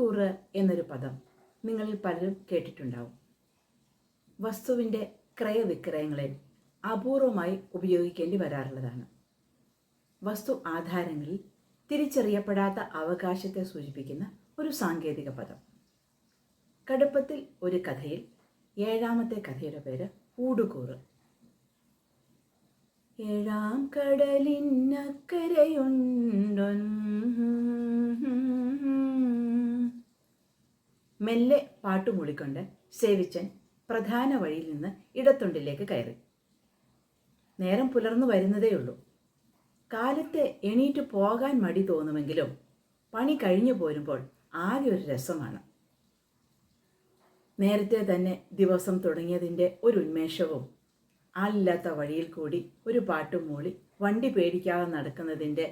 ഊടുകൂറ് എന്നൊരു പദം നിങ്ങളിൽ പലരും കേട്ടിട്ടുണ്ടാവും. വസ്തുവിൻ്റെ ക്രയവിക്രയങ്ങളിൽ അപൂർവമായി ഉപയോഗിക്കേണ്ടി വരാറുള്ളതാണ്. വസ്തു ആധാരങ്ങളിൽ തിരിച്ചറിയപ്പെടാത്ത അവകാശത്തെ സൂചിപ്പിക്കുന്ന ഒരു സാങ്കേതിക പദം. കടുപ്പത്തിൽ ഒരു കഥയിൽ 7ാമത്തെ കഥയുടെ പേര് ഊടുകൂറ്. ഏഴാം കടലിനക്കരയുണ്ടൊൻ മെല്ലെ പാട്ടുമൂളിക്കൊണ്ട് സേവിച്ചൻ പ്രധാന വഴിയിൽ നിന്ന് ഇടത്തുണ്ടിലേക്ക് കയറി. നേരം പുലർന്നു വരുന്നതേയുള്ളൂ. കാലത്തെ എണീറ്റ് പോകാൻ മടി തോന്നുമെങ്കിലും പണി കഴിഞ്ഞു പോരുമ്പോൾ ആകെ ഒരു രസമാണ്. നേരത്തെ തന്നെ ദിവസം തുടങ്ങിയതിൻ്റെ ഒരു ഉന്മേഷവും ആളില്ലാത്ത വഴിയിൽ കൂടി ഒരു പാട്ടും മൂളി വണ്ടി പേടിക്കാതെ നടക്കുന്നതിൻ്റെ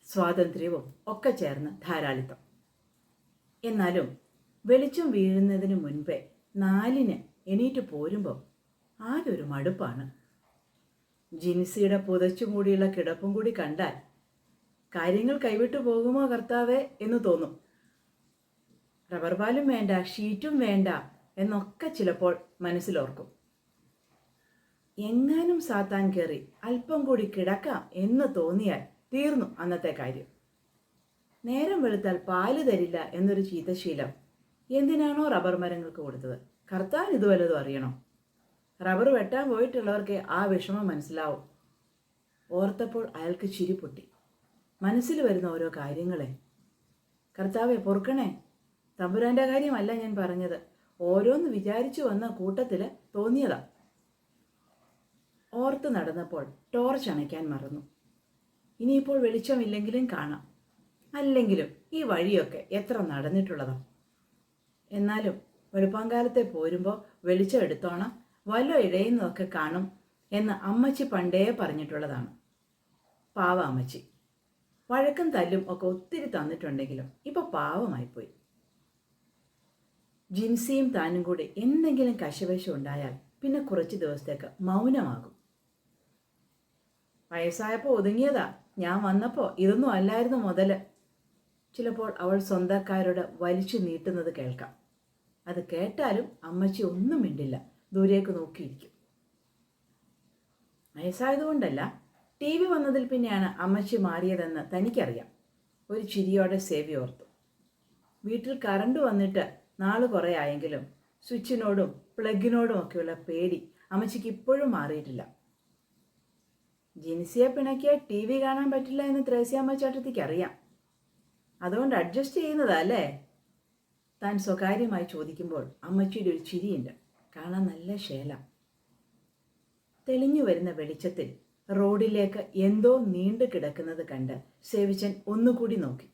സ്വാതന്ത്ര്യവും ഒക്കെ ചേർന്ന് ധാരാളിത്തം. എന്നാലും വെളിച്ചം വീഴുന്നതിന് മുൻപേ 4-ന് എണീറ്റ് പോരുമ്പോൾ ആകെ ഒരു മടുപ്പാണ്. ജിൻസിയുടെ പുതച്ചു മൂടിയുള്ള കിടപ്പും കൂടി കണ്ടാൽ കാര്യങ്ങൾ കൈവിട്ടു പോകുമോ കർത്താവേ എന്ന് തോന്നും. റബ്ബർ പാലും വേണ്ട, ഷീറ്റും വേണ്ട എന്നൊക്കെ ചിലപ്പോൾ മനസ്സിലോർക്കും. എങ്ങാനും സാത്താൻ കയറി അല്പം കൂടി കിടക്കാം എന്ന് തോന്നിയാൽ തീർന്നു അന്നത്തെ കാര്യം. നേരം വെളുത്താൽ പാല് തരില്ല എന്നൊരു ചീത്തശീലം എന്തിനാണോ റബ്ബർ മരങ്ങൾക്ക് കൊടുത്തത്? കർത്താൻ ഇത് വല്ലതും അറിയണോ? റബ്ബർ വെട്ടാൻ പോയിട്ടുള്ളവർക്ക് ആ വിഷമം മനസ്സിലാവും. ഓർത്തപ്പോൾ അയാൾക്ക് ചിരി പൊട്ടി. മനസ്സിൽ വരുന്ന ഓരോ കാര്യങ്ങളെ. കർത്താവെ പൊറുക്കണേ, തമ്പുരാൻ്റെ കാര്യമല്ല ഞാൻ പറഞ്ഞത്, ഓരോന്ന് വിചാരിച്ചു വന്ന കൂട്ടത്തിൽ തോന്നിയതാ. ഓർത്ത് നടന്നപ്പോൾ ടോർച്ച് അണയ്ക്കാൻ മറന്നു. ഇനിയിപ്പോൾ വെളിച്ചമില്ലെങ്കിലും കാണാം. അല്ലെങ്കിലും ഈ വഴിയൊക്കെ എത്ര നടന്നിട്ടുള്ളതാ. എന്നാലും വെളുപ്പാങ്കാലത്തെ പോരുമ്പോൾ വെളിച്ചം എടുത്തോണം, വല്ല ഇഴയുന്നതൊക്കെ കാണും എന്ന് അമ്മച്ചി പണ്ടേ പറഞ്ഞിട്ടുള്ളതാണ്. പാവ അമ്മച്ചി. വഴക്കും തല്ലും ഒക്കെ ഒത്തിരി തന്നിട്ടുണ്ടെങ്കിലും ഇപ്പോൾ പാവമായിപ്പോയി. ജിൻസിയും താനും കൂടി എന്തെങ്കിലും കശവശം ഉണ്ടായാൽ പിന്നെ കുറച്ച് ദിവസത്തേക്ക് മൗനമാകും. വയസ്സായപ്പോൾ ഒതുങ്ങിയതാ, ഞാൻ വന്നപ്പോൾ ഇതൊന്നും അല്ലായിരുന്നു മുതല്. ചിലപ്പോൾ അവൾ സ്വന്തക്കാരോട് വലിച്ചു നീട്ടുന്നത് കേൾക്കാം. അത് കേട്ടാലും അമ്മച്ചി ഒന്നും മിണ്ടില്ല, ദൂരേക്ക് നോക്കിയിരിക്കും. വയസ്സായതുകൊണ്ടല്ല, TV വന്നതിൽ പിന്നെയാണ് അമ്മച്ചി മാറിയതെന്ന് തനിക്കറിയാം. ഒരു ചിരിയോടെ സേവി ഓർത്തു. വീട്ടിൽ കറണ്ട് വന്നിട്ട് നാള് കുറേ ആയെങ്കിലും സ്വിച്ചിനോടും പ്ലഗിനോടും ഒക്കെയുള്ള പേടി അമ്മച്ചിക്ക് ഇപ്പോഴും മാറിയിട്ടില്ല. ജിൻസിയെ പിണക്കിയ TV കാണാൻ പറ്റില്ല എന്ന് ത്രേസ്യാമ്മ ചേട്ടത്തിക്ക് അറിയാം. അതുകൊണ്ട് അഡ്ജസ്റ്റ് ചെയ്യുന്നതാ അല്ലേ? താൻ സ്വകാര്യമായി ചോദിക്കുമ്പോൾ അമ്മച്ചിയുടെ ഒരു ചിരിയുണ്ട്. കാണാൻ നല്ല ശേല. തെളിഞ്ഞു വരുന്ന വെളിച്ചത്തിൽ റോഡിലേക്ക് എന്തോ നീണ്ടു കിടക്കുന്നത് കണ്ട് സേവിച്ചൻ ഒന്നുകൂടി നോക്കി.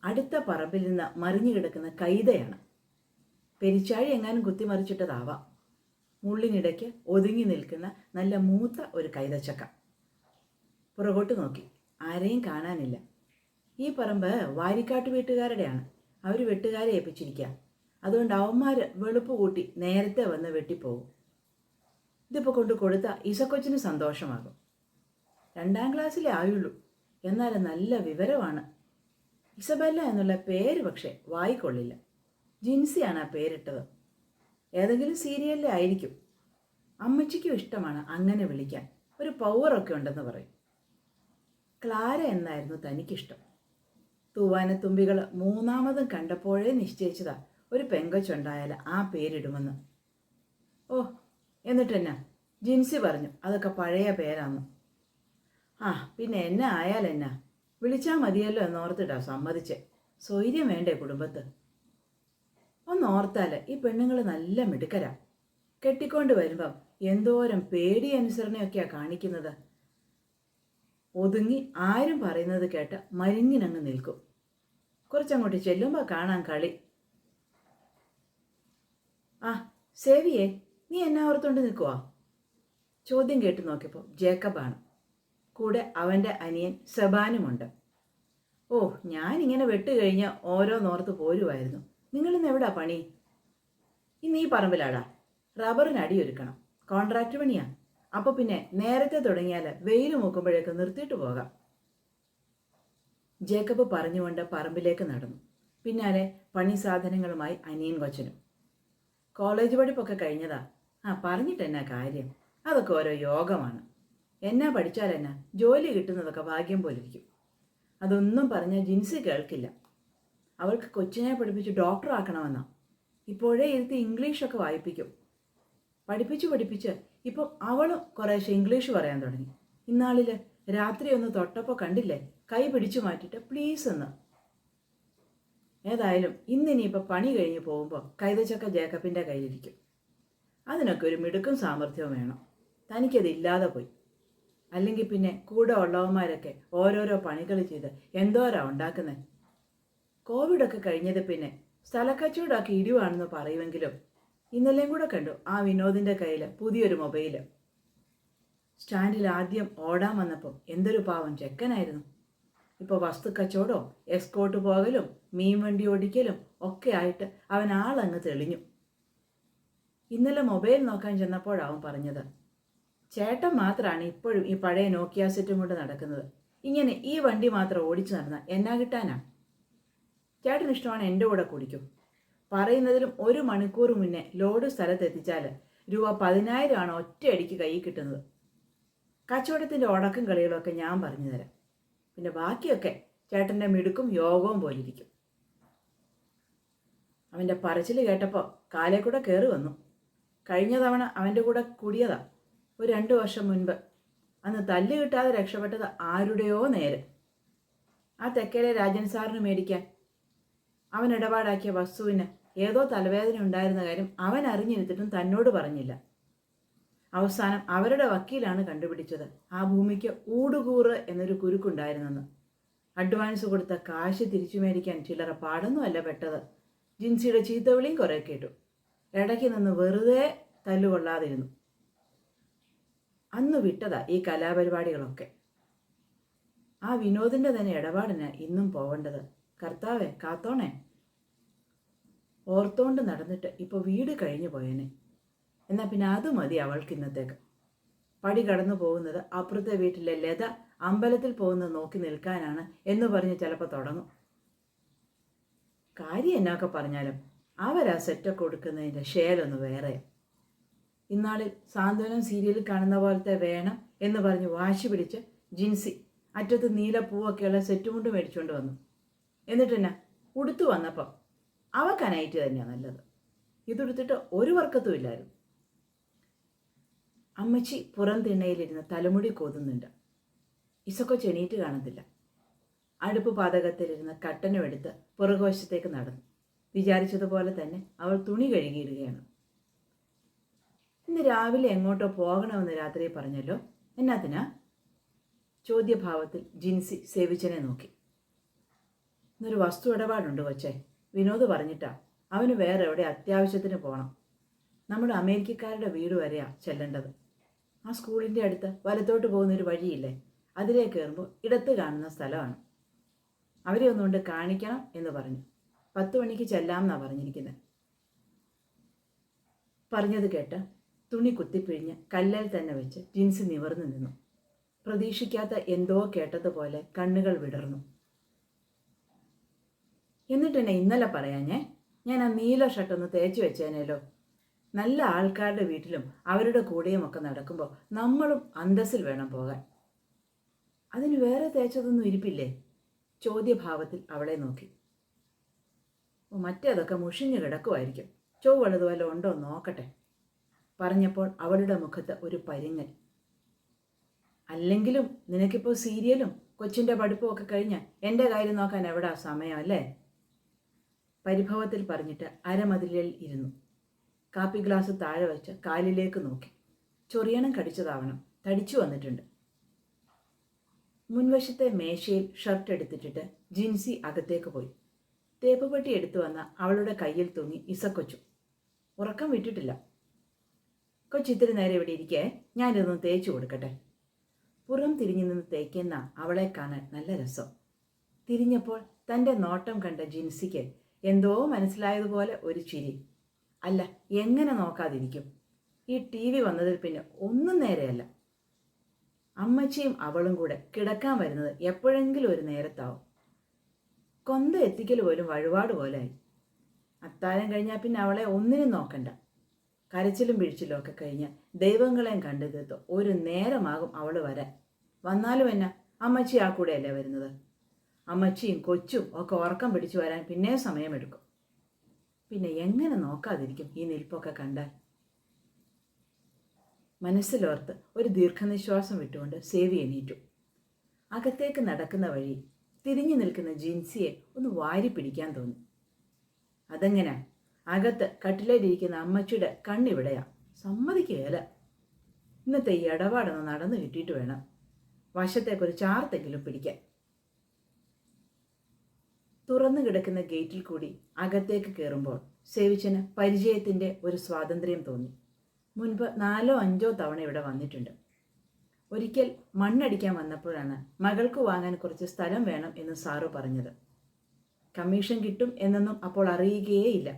അടുത്ത പറമ്പിൽ നിന്ന് മറിഞ്ഞു കിടക്കുന്ന കൈതയാണ്. പെരിച്ചാഴി എങ്ങാനും കുത്തിമറിച്ചിട്ടതാവാം. മുള്ളിനിടയ്ക്ക് ഒതുങ്ങി നിൽക്കുന്ന നല്ല മൂത്ത ഒരു കൈതച്ചക്ക. പുറകോട്ട് നോക്കി. ആരെയും കാണാനില്ല. ഈ പറമ്പ് വാരിക്കാട്ട് വീട്ടുകാരുടെയാണ്. അവർ വെട്ടുകാരെ ഏൽപ്പിച്ചിരിക്കുക. അതുകൊണ്ട് അവന്മാർ വെളുപ്പ് കൂട്ടി നേരത്തെ വന്ന് വെട്ടിപ്പോകും. ഇതിപ്പോൾ കൊണ്ട് കൊടുത്ത ഇസക്കൊച്ചിന് സന്തോഷമാകും. 2ാം ക്ലാസ്സിലേ ആയുള്ളൂ, എന്നാൽ നല്ല വിവരമാണ്. ഇസബെല്ല എന്നുള്ള പേര് പക്ഷേ വായിക്കൊള്ളില്ല. ജിൻസിയാണ് ആ പേരിട്ടത്. ഏതെങ്കിലും സീരിയലിലെ ആയിരിക്കും. അമ്മച്ചിക്കും ഇഷ്ടമാണ് അങ്ങനെ വിളിക്കാൻ. ഒരു പവറൊക്കെ ഉണ്ടെന്ന് പറയും. ക്ലാര എന്നായിരുന്നു തനിക്കിഷ്ടം. തൂവാനത്തുമ്പികൾ 3ാമതും കണ്ടപ്പോഴേ നിശ്ചയിച്ചതാ ഒരു പെങ്കൊച്ചുണ്ടായാൽ ആ പേരിടുമെന്ന്. ഓ, എന്നിട്ടെന്നാ? ജിൻസി പറഞ്ഞു അതൊക്കെ പഴയ പേരാന്ന്. ആ പിന്നെ എന്നെ ആയാൽ എന്നാ, വിളിച്ചാൽ മതിയല്ലോ എന്നോർത്തിട്ടാ സമ്മതിച്ച്. സ്വൈര്യം വേണ്ടേ കുടുംബത്ത്? ഒന്നോർത്താൽ ഈ പെണ്ണുങ്ങൾ നല്ല മിടുക്കരാ. കെട്ടിക്കൊണ്ട് വരുമ്പം എന്തോരം പേടി അനുസരണയൊക്കെയാ കാണിക്കുന്നത്. ഒതുങ്ങി ആരും പറയുന്നത് കേട്ട് മരിങ്ങിനങ്ങ് നിൽക്കും. കുറച്ചങ്ങോട്ട് ചെല്ലുമ്പോൾ കാണാൻ കളി. ആ സേവിയേ, നീ എന്നാ ഓർത്തുകൊണ്ട് നിൽക്കുവാ? ചോദ്യം കേട്ട് നോക്കിയപ്പോൾ ജേക്കബാണ്. കൂടെ അവൻ്റെ അനിയൻ സെബാനുമുണ്ട്. ഓ, ഞാനിങ്ങനെ വെട്ടുകഴിഞ്ഞ് ഓരോന്നോർത്ത് പോരുമായിരുന്നു. നിങ്ങളിന്ന് എവിടാ പണി? ഇന്ന് ഈ പറമ്പിലാടാ. റബ്ബറിന് അടിയൊരുക്കണം. കോൺട്രാക്ട് പണിയാ. അപ്പോൾ പിന്നെ നേരത്തെ തുടങ്ങിയാൽ വെയിൽ മൂക്കുമ്പോഴേക്ക് നിർത്തിയിട്ട് പോകാം. ജേക്കബ് പറഞ്ഞുകൊണ്ട് പറമ്പിലേക്ക് നടന്നു. പിന്നാലെ പണി സാധനങ്ങളുമായി അനിയൻ കൊച്ചനും. കോളേജ് പഠിപ്പൊക്കെ കഴിഞ്ഞതാ. പറഞ്ഞിട്ട് എന്നാ കാര്യം, അതൊക്കെ ഓരോ യോഗമാണ്. എന്നാ പഠിച്ചാൽ എന്നാ, ജോലി കിട്ടുന്നതൊക്കെ ഭാഗ്യം പോലിരിക്കും. അതൊന്നും പറഞ്ഞാൽ ജിൻസി കേൾക്കില്ല. അവൾക്ക് കൊച്ചിനെ പഠിപ്പിച്ച് ഡോക്ടറാക്കണമെന്നാ. ഇപ്പോഴേ ഇരുത്തി ഇംഗ്ലീഷൊക്കെ വായിപ്പിക്കും. പഠിപ്പിച്ച് ഇപ്പം അവളും കുറേശ്ശെ ഇംഗ്ലീഷ് പറയാൻ തുടങ്ങി. ഇന്നാളിൽ രാത്രി ഒന്ന് തൊട്ടപ്പോൾ കണ്ടില്ലേ, കൈ പിടിച്ചു മാറ്റിയിട്ട് പ്ലീസ് എന്ന്. ഏതായാലും ഇന്നിനിയിപ്പോൾ പണി കഴിഞ്ഞ് പോകുമ്പോൾ കൈതച്ചക്ക ജേക്കബിൻ്റെ കയ്യിലിരിക്കും. അതിനൊക്കെ ഒരു മിടുക്കും സാമർഥ്യവും വേണം. തനിക്കതില്ലാതെ പോയി. അല്ലെങ്കിൽ പിന്നെ കൂടെ ഉള്ളവന്മാരൊക്കെ ഓരോരോ പണികൾ ചെയ്ത് എന്തോരാ ഉണ്ടാക്കുന്നത്. കോവിഡൊക്കെ കഴിഞ്ഞത് പിന്നെ സ്ഥലക്കച്ചവടമൊക്കെ ഇടിവാണെന്ന് പറയുമെങ്കിലും ഇന്നലെയും കൂടെ കണ്ടു ആ വിനോദിൻ്റെ കയ്യിൽ പുതിയൊരു മൊബൈൽ. സ്റ്റാൻഡിൽ ആദ്യം ഓടാൻ വന്നപ്പോൾ എന്തൊരു പാവം ചെക്കനായിരുന്നു. ഇപ്പോൾ വസ്തുക്കച്ചവടവും എസ്കോട്ട് പോകലും മീൻ വണ്ടി ഓടിക്കലും ഒക്കെ ആയിട്ട് അവൻ ആളങ്ങ് തെളിഞ്ഞു. ഇന്നലെ മൊബൈൽ നോക്കാൻ ചെന്നപ്പോഴാവും പറഞ്ഞത്, ചേട്ടൻ മാത്രമാണ് ഇപ്പോഴും ഈ പഴയ നോക്കിയ സെറ്റും കൊണ്ട് നടക്കുന്നത്. ഇങ്ങനെ ഈ വണ്ടി മാത്രം ഓടിച്ചു നടന്നാൽ എന്നാ കിട്ടാനാ? ചേട്ടന് ഇഷ്ടമാണ് എൻ്റെ കൂടെ കുടിക്കും. പറയുന്നതിലും 1 മണിക്കൂർ മുന്നേ ലോഡ് സ്ഥലത്തെത്തിച്ചാൽ രൂപ 10,000 ആണ് ഒറ്റയടിക്ക് കയ്യിൽ കിട്ടുന്നത്. കച്ചവടത്തിൻ്റെ ഉടക്കും കളികളൊക്കെ ഞാൻ പറഞ്ഞു തരാം. പിന്നെ ബാക്കിയൊക്കെ ചേട്ടൻ്റെ മിടുക്കും യോഗവും പോലിരിക്കും. അവൻ്റെ പറച്ചിൽ കേട്ടപ്പോൾ കാലേ കൂടെ കയറി വന്നു. കഴിഞ്ഞ തവണ അവൻ്റെ കൂടെ കൂടിയതാ, ഒരു 2 വർഷം മുൻപ്. അന്ന് തല്ല് കിട്ടാതെ രക്ഷപ്പെട്ടത് ആരുടെയോ നേരെ. ആ തെക്കേലെ രാജൻ സാറിന് മേടിക്കാൻ അവൻ ഇടപാടാക്കിയ വസ്തുവിന് ഏതോ തലവേദന ഉണ്ടായിരുന്ന കാര്യം അവൻ അറിഞ്ഞിരുത്തിട്ടും തന്നോട് പറഞ്ഞില്ല. അവസാനം അവരുടെ വക്കീലാണ് കണ്ടുപിടിച്ചത് ആ ഭൂമിക്ക് ഊടുകൂറ് എന്നൊരു കുരുക്കുണ്ടായിരുന്നെന്ന്. അഡ്വാൻസ് കൊടുത്ത കാശ് തിരിച്ചു മേടിക്കാൻ ചില്ലറ പാടൊന്നും അല്ല പെട്ടത്. ജിൻസിയുടെ ചീത്തവിളിയും കുറേ കേട്ടു. ഇടയ്ക്ക് നിന്ന് വെറുതെ തല്ലുകൊള്ളാതിരുന്നു. അന്ന് വിട്ടതാ ഈ കലാപരിപാടികളൊക്കെ. ആ വിനോദിൻ്റെ തന്നെ ഇടപാടിന് ഇന്നും പോവേണ്ടത്. കർത്താവെ കാത്തോണേ. ഓർത്തോണ്ട് നടന്നിട്ട് ഇപ്പോൾ വീട് കഴിഞ്ഞു പോയേനെ. എന്നാൽ പിന്നെ അത് മതി അവൾക്ക് ഇന്നത്തേക്ക്. പടി കടന്നു പോകുന്നത് അപ്പുറത്തെ വീട്ടിലെ ലത അമ്പലത്തിൽ പോകുന്നത് നോക്കി നിൽക്കാനാണ് എന്ന് പറഞ്ഞ് ചിലപ്പോൾ തുടങ്ങും. കാര്യം എന്നൊക്കെ പറഞ്ഞാലും അവരാ സെറ്റൊക്കെ കൊടുക്കുന്നതിൻ്റെ ഷെയറൊന്ന് വേറെ. ഇന്നാളിൽ സാന്ത്വനം സീരിയലിൽ കാണുന്ന പോലത്തെ വേണം എന്ന് പറഞ്ഞ് വാശി പിടിച്ച് ജിൻസി അറ്റത്ത് നീലപ്പൂവൊക്കെയുള്ള സെറ്റുമുണ്ട് മേടിച്ചുകൊണ്ട് വന്നു. എന്നിട്ടെന്നാ ഉടുത്തു വന്നപ്പോൾ അവൾക്ക് നൈറ്റ് തന്നെയാണ് നല്ലത്. ഇതുടുത്തിട്ട് ഒരു വർക്കത്തും ഇല്ലായിരുന്നു. അമ്മച്ചി പുറം തിണ്ണയിലിരുന്ന് തലമുടി കോതുന്നുണ്ട്. ഇസൊക്കെ ചെണീറ്റ് കാണത്തില്ല. അടുപ്പ് പാതകത്തിലിരുന്ന് കട്ടനും എടുത്ത് പുറകുവശത്തേക്ക് നടന്നു. വിചാരിച്ചതുപോലെ തന്നെ അവൾ തുണി കഴുകിയിടുകയാണ്. ഇന്ന് രാവിലെ എങ്ങോട്ടോ പോകണമെന്ന് രാത്രി പറഞ്ഞല്ലോ, എന്നാത്തിനാ? ചോദ്യഭാവത്തിൽ ജിൻസി സേവിച്ചനെ നോക്കി. ഇന്നൊരു വസ്തു ഇടപാടുണ്ട് കൊച്ചേ, വിനോദ് പറഞ്ഞിട്ടാ. അവന് വേറെ എവിടെ അത്യാവശ്യത്തിന് പോകണം. നമ്മുടെ അമേരിക്കക്കാരുടെ വീട് വരെയാ ചെല്ലേണ്ടത്. ആ സ്കൂളിൻ്റെ അടുത്ത് വലത്തോട്ട് പോകുന്നൊരു വഴിയില്ലേ, അതിലേക്ക് കയറുമ്പോൾ ഇടത്ത് കാണുന്ന സ്ഥലമാണ്. അവരെ ഒന്നുകൊണ്ട് കാണിക്കണം എന്ന് പറഞ്ഞു. 10 മണിക്ക് ചെല്ലാമെന്നാണ് പറഞ്ഞിരിക്കുന്നത്. പറഞ്ഞത് കേട്ട് തുണി കുത്തിപ്പിഴിഞ്ഞ് കല്ലിൽ തന്നെ വെച്ച് ജിൻസി നിവർന്നു നിന്നു. പ്രതീക്ഷിക്കാത്ത എന്തോ കേട്ടതുപോലെ കണ്ണുകൾ വിടർന്നു. എന്നിട്ടെന്നെ ഇന്നലെ പറയാഞ്ഞേ, ഞാൻ ആ നീല ഷർട്ടൊന്ന് തേച്ച് വെച്ചേനേലോ. നല്ല ആൾക്കാരുടെ വീട്ടിലും അവരുടെ കൂടെയും ഒക്കെ നടക്കുമ്പോൾ നമ്മളും അന്തസ്സിൽ വേണം പോകാൻ. അതിന് വേറെ തേച്ചതൊന്നും ഇരിപ്പില്ലേ? ചോദ്യഭാവത്തിൽ അവളെ നോക്കി. മറ്റേതൊക്കെ മുഷിഞ്ഞു കിടക്കുമായിരിക്കും, ചൊവ്വളത് വല്ല ഉണ്ടോ നോക്കട്ടെ പറഞ്ഞപ്പോൾ അവളുടെ മുഖത്ത് ഒരു പരിങ്ങൽ. അല്ലെങ്കിലും നിനക്കിപ്പോൾ സീരിയലും കൊച്ചിൻ്റെ പഠിപ്പും ഒക്കെ കഴിഞ്ഞ് എൻ്റെ കാര്യം നോക്കാൻ എവിടാ സമയം അല്ലേ? പരിഭവത്തിൽ പറഞ്ഞിട്ട് അരമതിലിൽ ഇരുന്നു. കാപ്പി ഗ്ലാസ് താഴെ വെച്ച് കാലിലേക്ക് നോക്കി. ചൊറിയണം കടിച്ചതാവണം, തടിച്ചു വന്നിട്ടുണ്ട്. മുൻവശത്തെ മേശയിൽ ഷർട്ട് എടുത്തിട്ടിട്ട് ജിൻസി അകത്തേക്ക് പോയി. തേപ്പ് പെട്ടി എടുത്തു വന്ന അവളുടെ കയ്യിൽ തൂങ്ങി ഇസക്കൊച്ചു. ഉറക്കം വിട്ടിട്ടില്ല. കൊച്ചിത്തിരി നേരെ ഇവിടെ ഇരിക്കേ, ഞാനിതൊന്ന് തേച്ചു കൊടുക്കട്ടെ. പുറം തിരിഞ്ഞു നിന്ന് തേക്കുന്ന അവളെ കാണാൻ നല്ല രസം. തിരിഞ്ഞപ്പോൾ തൻ്റെ നോട്ടം കണ്ട ജിൻസിക്ക് എന്തോ മനസ്സിലായതുപോലെ ഒരു ചിരി. അല്ല, എങ്ങനെ നോക്കാതിരിക്കും? ഈ TV വന്നതിൽ പിന്നെ ഒന്നും നേരെയല്ല. അമ്മച്ചിയും അവളും കൂടെ കിടക്കാൻ വരുന്നത് എപ്പോഴെങ്കിലും ഒരു നേരത്താവും. കൊന്ത എത്തിക്കൽ പോലും വഴിപാട് പോലായി. അത്താഴം കഴിഞ്ഞാൽ പിന്നെ അവളെ ഒന്നിനും നോക്കണ്ട. കരച്ചിലും പിഴിച്ചിലും ഒക്കെ കഴിഞ്ഞ് ദൈവങ്ങളെയും കണ്ടു തീർത്ത് ഒരു നേരമാകും അവൾ വരാൻ. വന്നാലും എന്നാ, അമ്മച്ചി ആ കൂടെയല്ലേ വരുന്നത്. അമ്മച്ചിയും കൊച്ചും ഒക്കെ ഉറക്കം പിടിച്ചു വരാൻ പിന്നെ സമയമെടുക്കും. പിന്നെ എങ്ങനെ നോക്കാതിരിക്കും ഈ നിൽപ്പൊക്കെ കണ്ടാൽ? മനസ്സിലോർത്ത് ഒരു ദീർഘനിശ്വാസം വിട്ടുകൊണ്ട് സേവി എണീറ്റു. അകത്തേക്ക് നടക്കുന്ന വഴി തിരിഞ്ഞു നിൽക്കുന്ന ജിൻസിയെ ഒന്ന് വാരി പിടിക്കാൻ തോന്നി. അതെങ്ങനാ? അകത്ത് കട്ടിലേലിരിക്കുന്ന അമ്മച്ചിയുടെ കണ്ണിവിടെയാ. സമ്മതിക്കുകയില്ല. ഇന്നത്തെ ഈ ഇടപാടൊന്ന് നടന്നു കിട്ടിയിട്ട് വേണം വശത്തേക്കൊരു ചാർത്തെങ്കിലും പിടിക്കാൻ. തുറന്നു കിടക്കുന്ന ഗേറ്റിൽ കൂടി അകത്തേക്ക് കയറുമ്പോൾ സേവിച്ചന് പരിചയത്തിൻ്റെ ഒരു സ്വാതന്ത്ര്യം തോന്നി. മുൻപ് 4-5 തവണ ഇവിടെ വന്നിട്ടുണ്ട്. ഒരിക്കൽ മണ്ണടിക്കാൻ വന്നപ്പോഴാണ് മകൾക്ക് വാങ്ങാൻ കുറച്ച് സ്ഥലം വേണം എന്ന് സാറ് പറഞ്ഞത്. കമ്മീഷൻ കിട്ടും എന്നൊന്നും അപ്പോൾ അറിയുകയേയില്ല.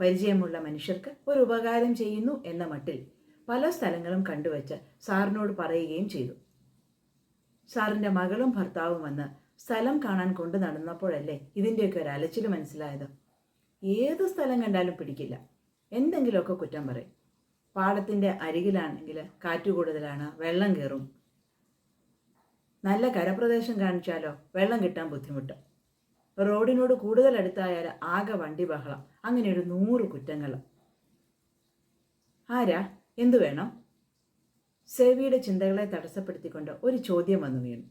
പരിചയമുള്ള മനുഷ്യർക്ക് ഒരു ഉപകാരം ചെയ്യുന്നു എന്ന മട്ടിൽ പല സ്ഥലങ്ങളും കണ്ടുവച്ച് സാറിനോട് പറയുകയും ചെയ്തു. സാറിൻ്റെ മകളും ഭർത്താവും വന്ന് സ്ഥലം കാണാൻ കൊണ്ടു നടന്നപ്പോഴല്ലേ ഇതിൻ്റെയൊക്കെ ഒരു അലച്ചിൽ മനസ്സിലായത്. ഏത് സ്ഥലം കണ്ടാലും പിടിക്കില്ല, എന്തെങ്കിലുമൊക്കെ കുറ്റം പറയും. പാടത്തിൻ്റെ അരികിലാണെങ്കിൽ കാറ്റ് കൂടുതലാണ്, വെള്ളം കയറും. നല്ല കരപ്രദേശം കാണിച്ചാലോ വെള്ളം കിട്ടാൻ ബുദ്ധിമുട്ട്. റോഡിനോട് കൂടുതൽ അടുത്തായാൽ ആകെ വണ്ടി ബഹളം. അങ്ങനെ ഒരു 100 കുറ്റങ്ങൾ. ആരാ? എന്തു വേണം? സേവിയുടെ ചിന്തകളെ തടസ്സപ്പെടുത്തിക്കൊണ്ട് ഒരു ചോദ്യം വന്നു വീണു.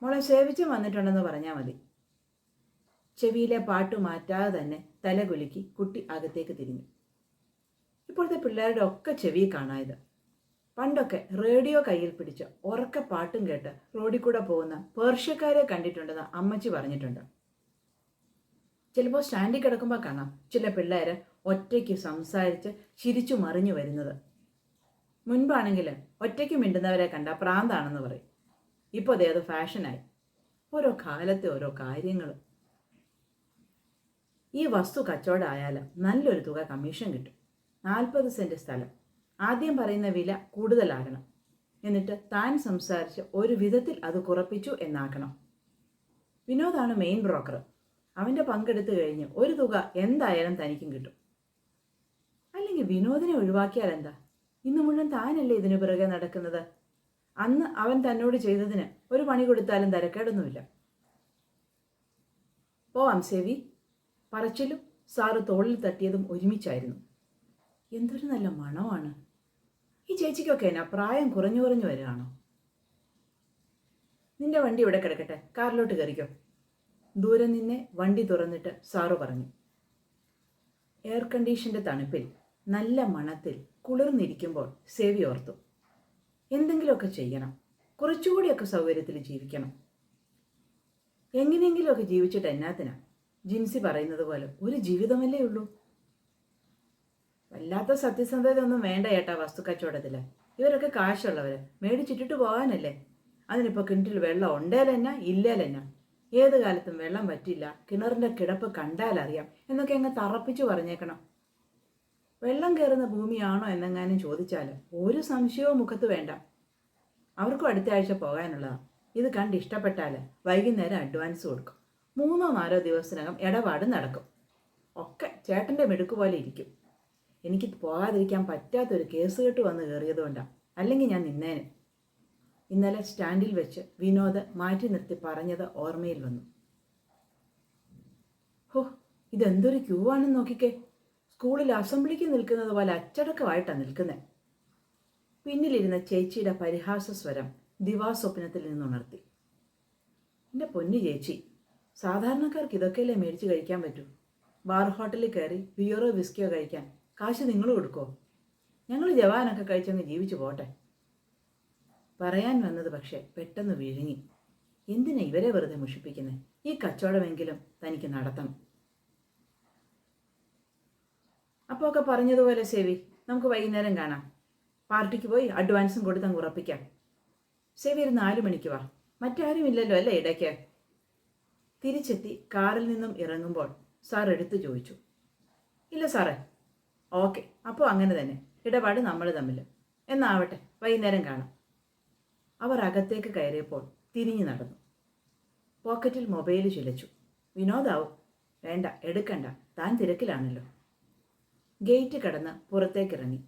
മോളെ സേവിച്ച് വന്നിട്ടുണ്ടെന്ന് പറഞ്ഞാൽ മതി. ചെവിയിലെ പാട്ടു മാറ്റാതെ തന്നെ തലകുലുക്കി കുട്ടി അകത്തേക്ക് തിരിഞ്ഞു. ഇപ്പോഴത്തെ പിള്ളേരുടെ ഒക്കെ ചെവി കാണായത്. പണ്ടൊക്കെ റേഡിയോ കയ്യിൽ പിടിച്ച് ഉറക്ക പാട്ടും കേട്ട് റോഡിൽ കൂടെ പോകുന്ന പേർഷ്യക്കാരെ കണ്ടിട്ടുണ്ടെന്ന് അമ്മച്ചി പറഞ്ഞിട്ടുണ്ട്. ചിലപ്പോൾ സ്റ്റാൻഡിൽ കിടക്കുമ്പോൾ കാണാം ചില പിള്ളേർ ഒറ്റയ്ക്ക് സംസാരിച്ച് ചിരിച്ചു മറിഞ്ഞു വരുന്നത്. മുൻപാണെങ്കിൽ ഒറ്റയ്ക്ക് മിണ്ടുന്നവരെ കണ്ട പ്രാന്താണെന്ന് പറയും. ഇപ്പോൾ അതേ അത് ഫാഷനായി. ഓരോ കാലത്തെ ഓരോ കാര്യങ്ങൾ. ഈ വസ്തു കച്ചവടമായാൽ നല്ലൊരു തുക കമ്മീഷൻ കിട്ടും. 40 സെൻറ്റ് സ്ഥലം. ആദ്യം പറയുന്ന വില കൂടുതലാകണം. എന്നിട്ട് താൻ സംസാരിച്ച് ഒരു വിധത്തിൽ അത് കുറപ്പിച്ചു എന്നാക്കണം. വിനോദാണ് മെയിൻ ബ്രോക്കർ. അവൻ്റെ പങ്കെടുത്തു കഴിഞ്ഞ് ഒരു തുക എന്തായാലും തനിക്കും കിട്ടും. അല്ലെങ്കിൽ വിനോദിനെ ഒഴിവാക്കിയാൽ എന്താ? ഇന്ന് മുഴുവൻ താനല്ലേ ഇതിനു പിറകെ നടക്കുന്നത്. അന്ന് അവൻ തന്നോട് ചെയ്തതിന് ഒരു പണി കൊടുത്താലും തരക്കേടൊന്നുമില്ല. പോവാം സേവി. പറച്ചിലും സാറ് തോളിൽ തട്ടിയതും ഒരുമിച്ചായിരുന്നു. എന്തൊരു നല്ല മണമാണ്. ഈ ചേച്ചിക്കൊക്കെ എന്നാ പ്രായം കുറഞ്ഞു വരികയാണോ? നിന്റെ വണ്ടി ഇവിടെ കിടക്കട്ടെ, കാറിലോട്ട് കയറിക്കോ. ദൂരെ നിന്നെ വണ്ടി തുറന്നിട്ട് സാറ് പറഞ്ഞു. എയർ കണ്ടീഷൻ്റെ തണുപ്പിൽ നല്ല മണത്തിൽ കുളിർന്നിരിക്കുമ്പോൾ സേവി ഓർത്തു, എന്തെങ്കിലുമൊക്കെ ചെയ്യണം, കുറച്ചുകൂടിയൊക്കെ സൗകര്യത്തിൽ ജീവിക്കണം. എങ്ങനെയെങ്കിലുമൊക്കെ ജീവിച്ചിട്ട് എന്നാത്തിനാ? ജിൻസി പറയുന്നത് പോലെ ഒരു ജീവിതമല്ലേ ഉള്ളൂ. വല്ലാത്ത സത്യസന്ധത ഒന്നും വേണ്ട ഏട്ടാ വസ്തുക്കച്ചവടത്തിൽ. ഇവരൊക്കെ കാശുള്ളവർ, മേടിച്ചിട്ടിട്ട് പോകാനല്ലേ. അതിനിപ്പോൾ കിണറ്റിൽ വെള്ളം ഉണ്ടേലെന്നാ ഇല്ലേലെന്നാ. ഏത് കാലത്തും വെള്ളം പറ്റില്ല, കിണറിൻ്റെ കിടപ്പ് കണ്ടാലറിയാം എന്നൊക്കെ അങ്ങ് തറപ്പിച്ചു പറഞ്ഞേക്കണം. വെള്ളം കയറുന്ന ഭൂമിയാണോ എന്നെങ്ങാനും ചോദിച്ചാൽ ഒരു സംശയവും മുഖത്ത് വേണ്ട. അവർക്കും അടുത്ത ആഴ്ച പോകാനുള്ളതാണ്. ഇത് കണ്ട് ഇഷ്ടപ്പെട്ടാൽ വൈകുന്നേരം അഡ്വാൻസ് കൊടുക്കും. 3-4 ദിവസത്തിനകം ഇടപാട് നടക്കും. ഒക്കെ ചേട്ടൻ്റെ മിടുക്ക് പോലെ ഇരിക്കും. എനിക്ക് പോകാതിരിക്കാൻ പറ്റാത്തൊരു കേസ് കെട്ട് വന്ന് കയറിയതുകൊണ്ടാണ്. അല്ലെങ്കിൽ ഞാൻ നിന്നേനെ. ഇന്നലെ സ്റ്റാൻഡിൽ വെച്ച് വിനോദ് മാറ്റി നിർത്തി പറഞ്ഞത് ഓർമ്മയിൽ വന്നു. ഹോ, ഇതെന്തൊരു ക്യൂ ആണെന്ന് നോക്കിക്കേ. സ്കൂളിൽ അസംബ്ലിക്ക് നിൽക്കുന്നത് പോലെ അച്ചടക്കമായിട്ടാണ് നിൽക്കുന്നത്. പിന്നിലിരുന്ന ചേച്ചിയുടെ പരിഹാസസ്വരം ദിവാസ്വപ്നത്തിൽ നിന്നുണർത്തി. എൻ്റെ പൊന്നു ചേച്ചി, സാധാരണക്കാർക്ക് ഇതൊക്കെയല്ലേ മേടിച്ച് കഴിക്കാൻ പറ്റൂ. ബാർ ഹോട്ടലിൽ കയറി ബിയറോ വിസ്കിയോ കഴിക്കാൻ കാശ് നിങ്ങൾ കൊടുക്കോ? ഞങ്ങൾ ജവാനൊക്കെ കഴിച്ചങ്ങ് ജീവിച്ചു പോട്ടെ. പറയാൻ വന്നത് പക്ഷേ പെട്ടെന്ന് വിഴുങ്ങി. എന്തിനാ ഇവരെ വെറുതെ മുഷിപ്പിക്കുന്നത്? ഈ കച്ചവടമെങ്കിലും തനിക്ക് നടത്തണം. അപ്പോൾ ഒക്കെ പറഞ്ഞതുപോലെ സേവി, നമുക്ക് വൈകുന്നേരം കാണാം. പാർട്ടിക്ക് പോയി അഡ്വാൻസും കൊടുത്തങ്ങ് ഉറപ്പിക്കാം. സേവി ഒരു 4 മണിക്ക് വാ. മറ്റാരും ഇല്ലല്ലോ അല്ലേ ഇടയ്ക്ക്? തിരിച്ചെത്തി കാറിൽ നിന്നും ഇറങ്ങുമ്പോൾ സാർ എടുത്തു ചോദിച്ചു. ഇല്ല സാറേ. ഓക്കെ, അപ്പോൾ അങ്ങനെ തന്നെ. ഇടപാട് നമ്മൾ തമ്മിൽ. എന്നാവട്ടെ, വൈകുന്നേരം കാണാം. അവർ അകത്തേക്ക് കയറിയപ്പോൾ തിരിഞ്ഞു നടന്നു. പോക്കറ്റിൽ മൊബൈൽ ചിലച്ചു. വിനോദാവും. വേണ്ട, എടുക്കണ്ട, താൻ തിരക്കിലാണല്ലോ. ഗേറ്റ് കടന്ന് പുറത്തേക്കിറങ്ങി.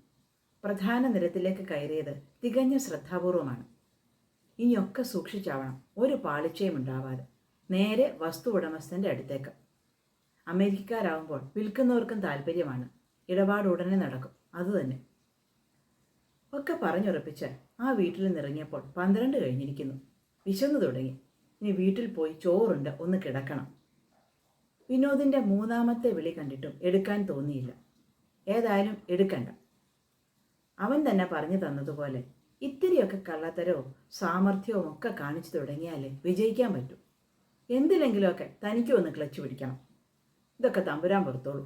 പ്രധാന നിരത്തിലേക്ക് കയറിയത് തികഞ്ഞ ശ്രദ്ധാപൂർവമാണ്. ഇനിയൊക്കെ സൂക്ഷിച്ചാവണം, ഒരു പാളിച്ചയും ഉണ്ടാവാതെ. നേരെ വസ്തു ഉടമസ്ഥൻ്റെ അടുത്തേക്ക്. അമേരിക്കക്കാരാവുമ്പോൾ വിൽക്കുന്നവർക്കും താല്പര്യമാണ്. ഇടപാട് ഉടനെ നടക്കും. അതുതന്നെ. ഒക്കെ പറഞ്ഞുറപ്പിച്ച് ആ വീട്ടിൽ നിന്നിറങ്ങിയപ്പോൾ 12 കഴിഞ്ഞിരിക്കുന്നു. വിശന്നു തുടങ്ങി. ഇനി വീട്ടിൽ പോയി ചോറുണ്ട് ഒന്ന് കിടക്കണം. വിനോദിൻ്റെ മൂന്നാമത്തെ വിളി കണ്ടിട്ടും എടുക്കാൻ തോന്നിയില്ല. ഏതായാലും എടുക്കണ്ട. അവൻ തന്നെ പറഞ്ഞു തന്നതുപോലെ ഇത്തിരിയൊക്കെ കള്ളത്തരവും സാമർഥ്യവും ഒക്കെ കാണിച്ചു തുടങ്ങിയാലേ വിജയിക്കാൻ പറ്റൂ. എന്തിലെങ്കിലുമൊക്കെ തനിക്കും ഒന്ന് ക്ലച്ച് പിടിക്കണം. ഇതൊക്കെ തമ്പുരാൻ പുറത്തോളൂ.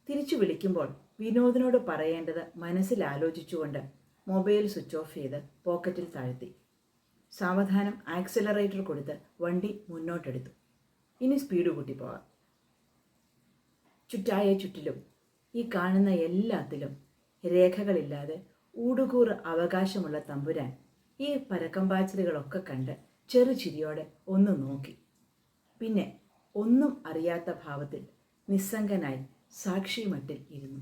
തിരിച്ചു വിളിക്കുമ്പോൾ വിനോദിനോട് പറയേണ്ടത് മനസ്സിൽ ആലോചിച്ചുകൊണ്ട് മൊബൈൽ സ്വിച്ച് ഓഫ് ചെയ്ത് പോക്കറ്റിൽ താഴ്ത്തി. സാവധാനം ആക്സിലറേറ്റർ കൊടുത്ത് വണ്ടി മുന്നോട്ടെടുത്തു. ഇനി സ്പീഡ് കൂട്ടി പോകാം. ചുറ്റിലും ഈ കാണുന്ന എല്ലാത്തിലും രേഖകളില്ലാതെ ഊടുകൂറ് അവകാശമുള്ള തമ്പുരാൻ ഈ പരക്കമ്പാച്ചിലുകളൊക്കെ കണ്ട് ചെറുചിരിയോടെ ഒന്ന് നോക്കി. പിന്നെ ഒന്നും അറിയാത്ത ഭാവത്തിൽ നിസ്സംഗനായി സാക്ഷി മട്ടിൽ ഇരുന്നു.